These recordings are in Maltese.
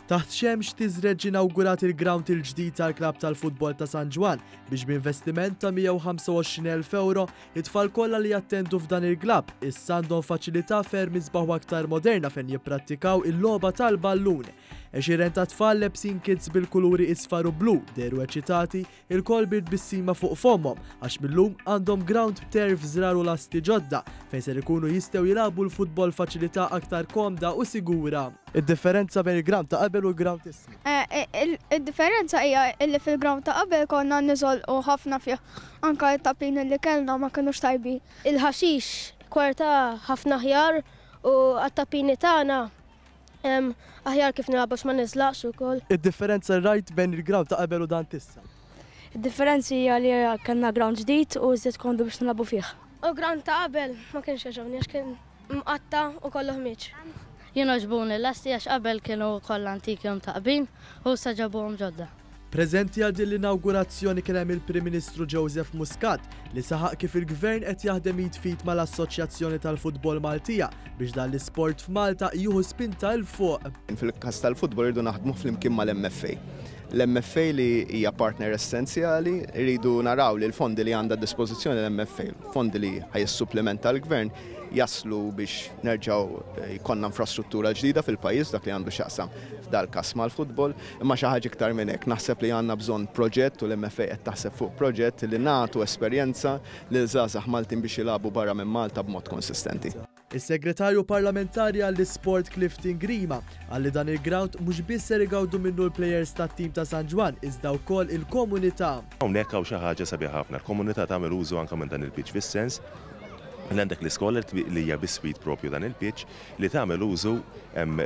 Taħt xemx tiżreġ inawgurat il-ground il-ġdid tal-Klabb tal-Futbol ta' San Ġwan biex b'investiment ta' 125,000 euro it-tfal kollha li jattendu f'dan il-klabb issa għandhom faċilità ferm isbaħ aktar moderna fejn jipprattikaw il-logħba tal-ballun. 20 ta' tfal lebsin kids bil-kuluri isfar u blu deru eċitati il-kol bissima fuq fomhom għax millum għandhom ground b'terf żrar u lasti ġodda fejn ser ikunu jistgħu jilagħbu l-futbol faċilità aktar komda u sigura. Id-differenza bejn il-ground ta' qabel u l-ground issa? Id-differenza hija li fil-ground ta' qabel konna niżolqu ħafna fih anke t-tapin li kellna ma kinux tajbin. Il-ħaxix kwarta ħafna aħjar u għat-tapini tagħna aħjar kif nilagħbu ma niżlaqx ukoll. Id-differenza rajt bejn il-ground ta' qabel u dan tissa? Id-differenza hija li kellna ground ġdid u żied kondu biex nilagħbu fih. U ground ta' qabel ma kienx jaġobni għax kien mqatta u kollu ħmiġ. Jien oġbuni l-asti għax qabel kienu kollha antikihom taqbin u sa ġabuhom ġodda. Preżenti għal din l-inawgurazzjoni kien hemm il-Prim Ministru Joseph Muscat li saħaq kif il-Gvern qed jaħdem jitfit mal-Assoċjazzjoni tal-Futbol Maltija biex dan l-isport f'Malta jieħu spinta l fuq. Fil-każ tal-futbol irridu naħdmu flimkien mal-MFA. L-MFA li hija partner essenzjali rridu naraw li l-fondi li għandha dispożizzjoni l-MFA, fondi li ħajissupplementa l-Gvern jaslu biex nerġgħu jkollna infrastruttura ġdida fil-pajjiż dak li għandu x'jaqsam f'dal-każ mal-futbol, imma xi ħaġa iktar minn hekk. Naħseb li għandna bżonn proġett u l-MFA qed taħseb fuq proġett li nagħtu esperjenza lil żgħażagħ Maltin biex jilagħbu barra minn Malta b'mod konsistenti. Is-Segretarju Parlamentari għall-Isport Clifton Grima għalli dan il-ground mhux biss ser igawdu minnu l-plejers tat-tim ta' San Ġwan iżda wkoll il-komunità. Hawnhekk hawn xi ħaġa sabiħ ħafna. Il-komunità tagħmel użu anke minn dan il-pitch fis-sens li għandek l-iskola li hija bis-swit propju dan il-pitch li tagħmel użu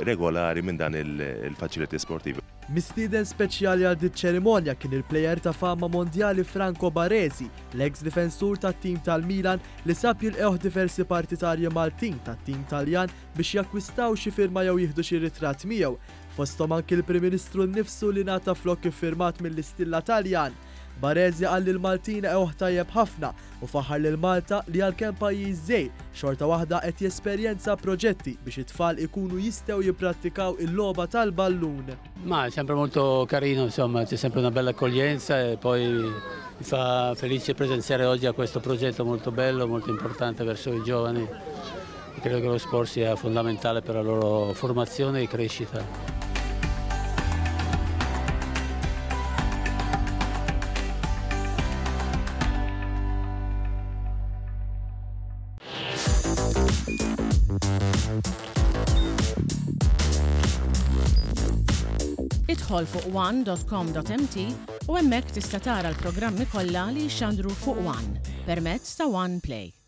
regolari minn dan il-faċiliti sportivi. Mistieden speċjali għal dit ċerimonja kien il-plejer ta' fama mondjali Franco Baresi, l-ex difensur tat-tim tal-Milan li sab jilqgħu diversi partitarji Maltin tat-tim Taljan biex jakkwistaw xi firma jew jieħdu xi ritratt miegħu. Fosthom anke il-Prim Ministru nnifsu li nata flok iffirmat mill-istilla Taljan. Baresi qal li l-Maltin eħ tajjeb ħafna u faħar lil Malta li għalkemm pajjiż żgħir xorta waħda qed jesperjenza proġetti biex it-tfal ikunu jistgħu jipprattikaw il-logħba tal-ballun. Ma è sempre molto carino, insomma, c'è sempre una bella accoglienza e poi mi fa felice presenziare oggi a questo progetto molto bello, molto importante verso i giovani. Credo che lo sport sia fondamentale per la loro formazione e crescita. Idħol fuq one.com.mt u hemmhekk tista' tara l-programmi kollha li jxandru fuq One permezz ta' One Play.